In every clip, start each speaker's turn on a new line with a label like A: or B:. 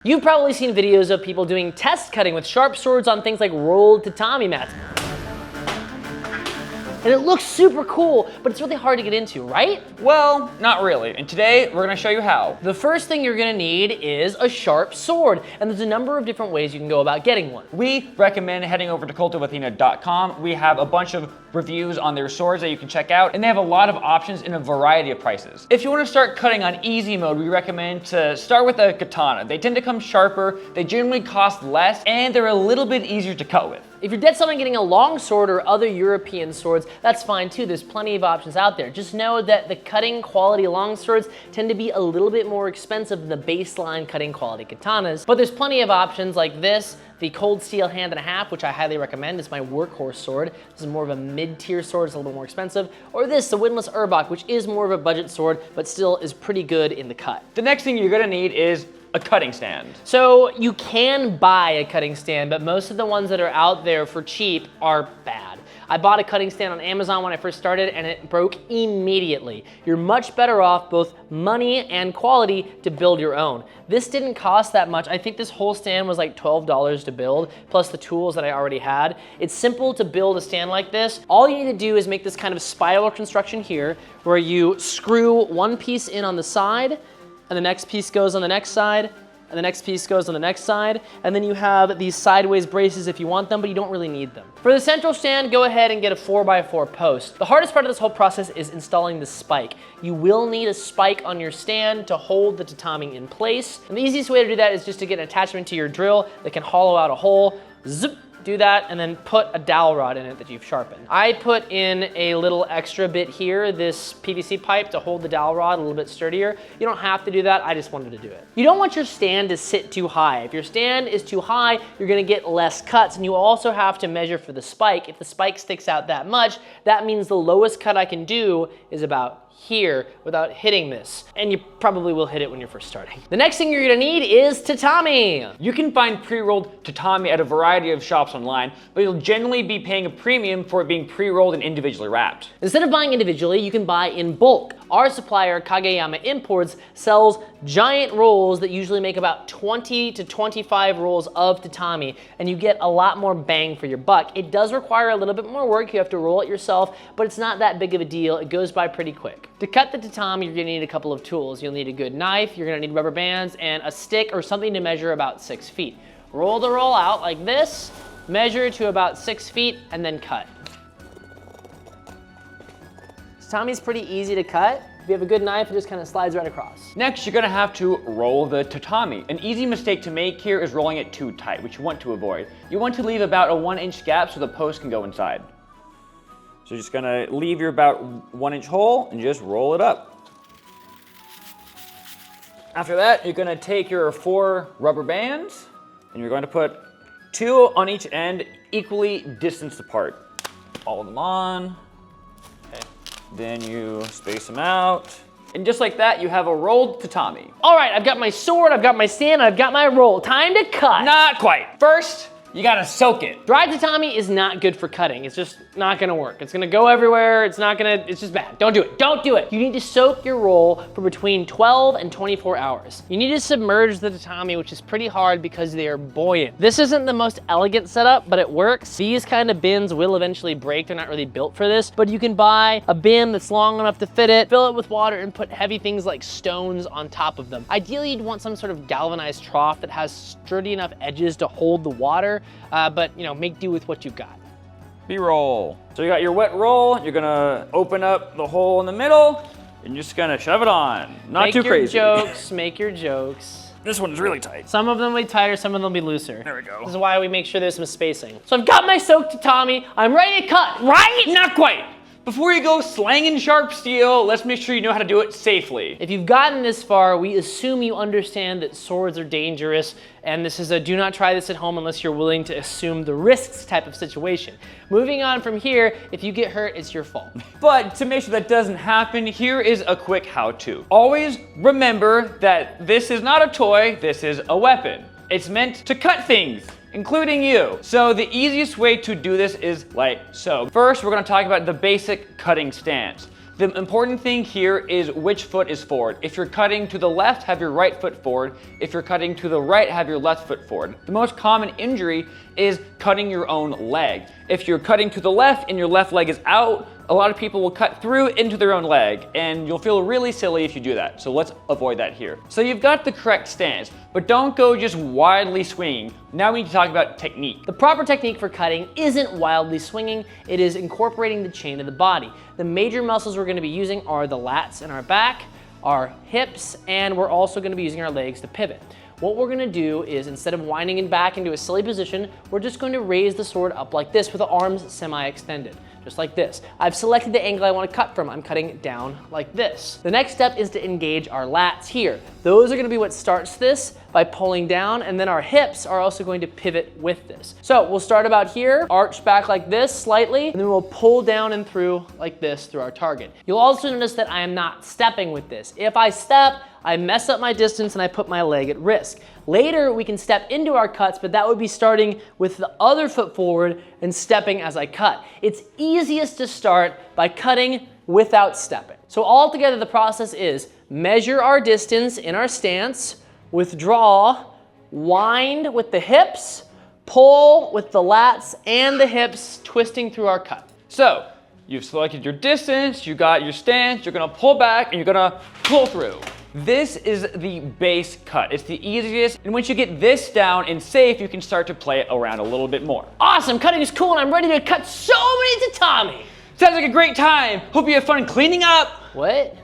A: You've probably seen videos of people doing test cutting with sharp swords on things like rolled tatami mats. And it looks super cool, but it's really hard to get into, right?
B: Well, not really. And today, we're gonna show you how.
A: The first thing you're gonna need is a sharp sword, and there's a number of different ways you can go about getting one.
B: We recommend heading over to kultofathena.com. We have a bunch of reviews on their swords that you can check out, and they have a lot of options in a variety of prices. If you wanna start cutting on easy mode, we recommend to start with a katana. They tend to come sharper, they generally cost less, and they're a little bit easier to cut with.
A: If you're dead set on getting a long sword or other European swords, that's fine too. There's plenty of options out there. Just know that the cutting quality long swords tend to be a little bit more expensive than the baseline cutting quality katanas, but there's plenty of options like this, the Cold Steel Hand and a Half, which I highly recommend. It's my workhorse sword. This is more of a mid-tier sword, it's a little bit more expensive. Or this, the Windless Urbach, which is more of a budget sword, but still is pretty good in the cut.
B: The next thing you're gonna need is a cutting stand.
A: So you can buy a cutting stand, but most of the ones that are out there for cheap are bad. I bought a cutting stand on Amazon when I first started and it broke immediately. You're much better off both money and quality to build your own. This didn't cost that much. I think this whole stand was like $12 to build, plus the tools that I already had. It's simple to build a stand like this. All you need to do is make this kind of spiral construction here, where you screw one piece in on the side, and the next piece goes on the next side, and the next piece goes on the next side, and then you have these sideways braces if you want them, but you don't really need them. For the central stand, go ahead and get a 4x4 post. The hardest part of this whole process is installing the spike. You will need a spike on your stand to hold the tatami in place, and the easiest way to do that is just to get an attachment to your drill that can hollow out a hole, zip, do that, and then put a dowel rod in it that you've sharpened. I put in a little extra bit here, this PVC pipe to hold the dowel rod a little bit sturdier. You don't have to do that, I just wanted to do it. You don't want your stand to sit too high. If your stand is too high, you're gonna get less cuts, and you also have to measure for the spike. If the spike sticks out that much, that means the lowest cut I can do is about here without hitting this. And you probably will hit it when you're first starting. The next thing you're gonna need is tatami.
B: You can find pre-rolled tatami at a variety of shops online, but you'll generally be paying a premium for it being pre-rolled and individually wrapped.
A: Instead of buying individually, you can buy in bulk. Our supplier, Kageyama Imports, sells giant rolls that usually make about 20 to 25 rolls of tatami, and you get a lot more bang for your buck. It does require a little bit more work. You have to roll it yourself, but it's not that big of a deal. It goes by pretty quick. To cut the tatami, you're gonna need a couple of tools. You'll need a good knife, you're gonna need rubber bands, and a stick or something to measure about 6 feet. Roll the roll out like this, measure to about 6 feet, and then cut. Tatami's pretty easy to cut. If you have a good knife, it just kind of slides right across.
B: Next, you're gonna have to roll the tatami. An easy mistake to make here is rolling it too tight, which you want to avoid. You want to leave about a 1-inch gap so the post can go inside. So you're just gonna leave your about 1-inch hole and just roll it up. After that, you're gonna take your 4 rubber bands and you're going to put 2 on each end, equally distanced apart. All of them on. Okay. Then you space them out. And just like that, you have a rolled tatami.
A: All right, I've got my sword, I've got my stand, I've got my roll. Time to cut.
B: Not quite. First, you gotta soak it.
A: Dry tatami is not good for cutting. It's just not gonna work. It's gonna go everywhere. It's just bad. Don't do it, don't do it. You need to soak your roll for between 12 and 24 hours. You need to submerge the tatami, which is pretty hard because they are buoyant. This isn't the most elegant setup, but it works. These kind of bins will eventually break. They're not really built for this, but you can buy a bin that's long enough to fit it, fill it with water, and put heavy things like stones on top of them. Ideally, you'd want some sort of galvanized trough that has sturdy enough edges to hold the water, but you know, make do with what you've got.
B: B-roll. So you got your wet roll, you're gonna open up the hole in the middle, and you're just gonna shove it on. Not too crazy.
A: Make your jokes, make your jokes.
B: This one's really tight.
A: Some of them will be tighter, some of them will be looser.
B: There we go.
A: This is why we make sure there's some spacing. So I've got my soaked tatami, I'm ready to cut, right?
B: Not quite. Before you go slanging sharp steel, let's make sure you know how to do it safely.
A: If you've gotten this far, we assume you understand that swords are dangerous, and this is a do not try this at home unless you're willing to assume the risks type of situation. Moving on from here, if you get hurt, it's your fault.
B: But to make sure that doesn't happen, here is a quick how-to. Always remember that this is not a toy, this is a weapon. It's meant to cut things, including you. So the easiest way to do this is like so. First, we're gonna talk about the basic cutting stance. The important thing here is which foot is forward. If you're cutting to the left, have your right foot forward. If you're cutting to the right, have your left foot forward. The most common injury is cutting your own leg. If you're cutting to the left and your left leg is out, a lot of people will cut through into their own leg, and you'll feel really silly if you do that. So let's avoid that here. So you've got the correct stance, but don't go just wildly swinging. Now we need to talk about technique.
A: The proper technique for cutting isn't wildly swinging, it is incorporating the chain of the body. The major muscles we're gonna be using are the lats in our back, our hips, and we're also gonna be using our legs to pivot. What we're gonna do is, instead of winding it back into a silly position, we're just going to raise the sword up like this with the arms semi-extended, just like this. I've selected the angle I wanna cut from. I'm cutting down like this. The next step is to engage our lats here. Those are gonna be what starts this by pulling down, and then our hips are also going to pivot with this. So we'll start about here, arch back like this slightly, and then we'll pull down and through like this through our target. You'll also notice that I am not stepping with this. If I step, I mess up my distance and I put my leg at risk. Later, we can step into our cuts, but that would be starting with the other foot forward and stepping as I cut. It's easiest to start by cutting without stepping. So altogether, the process is measure our distance in our stance, withdraw, wind with the hips, pull with the lats and the hips, twisting through our cut.
B: So you've selected your distance, you got your stance, you're gonna pull back and you're gonna pull through. This is the base cut. It's the easiest, and once you get this down and safe, you can start to play it around a little bit more.
A: Awesome, cutting is cool, and I'm ready to cut so many tatami.
B: Sounds like a great time. Hope you have fun cleaning up.
A: What?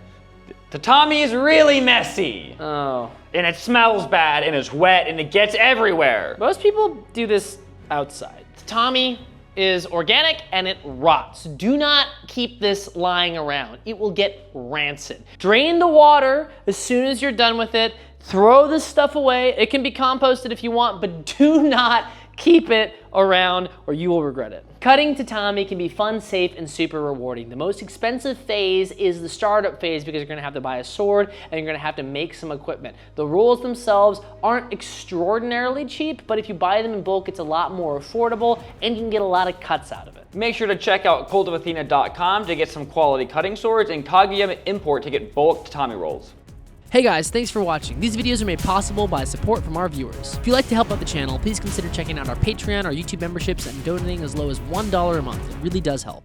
B: Tatami is really messy.
A: Oh.
B: And it smells bad, and it's wet, and it gets everywhere.
A: Most people do this outside. Tatami is organic and it rots. Do not keep this lying around. It will get rancid. Drain the water as soon as you're done with it. Throw this stuff away. It can be composted if you want, but do not keep it around or you will regret it. Cutting tatami can be fun, safe, and super rewarding. The most expensive phase is the startup phase because you're gonna have to buy a sword and you're gonna have to make some equipment. The rules themselves aren't extraordinarily cheap, but if you buy them in bulk, it's a lot more affordable and you can get a lot of cuts out of it.
B: Make sure to check out kultofathena.com to get some quality cutting swords and Kageyama Import to get bulk tatami rolls.
A: Hey guys, thanks for watching. These videos are made possible by support from our viewers. If you'd like to help out the channel, please consider checking out our Patreon, our YouTube memberships, and donating as low as $1 a month. It really does help.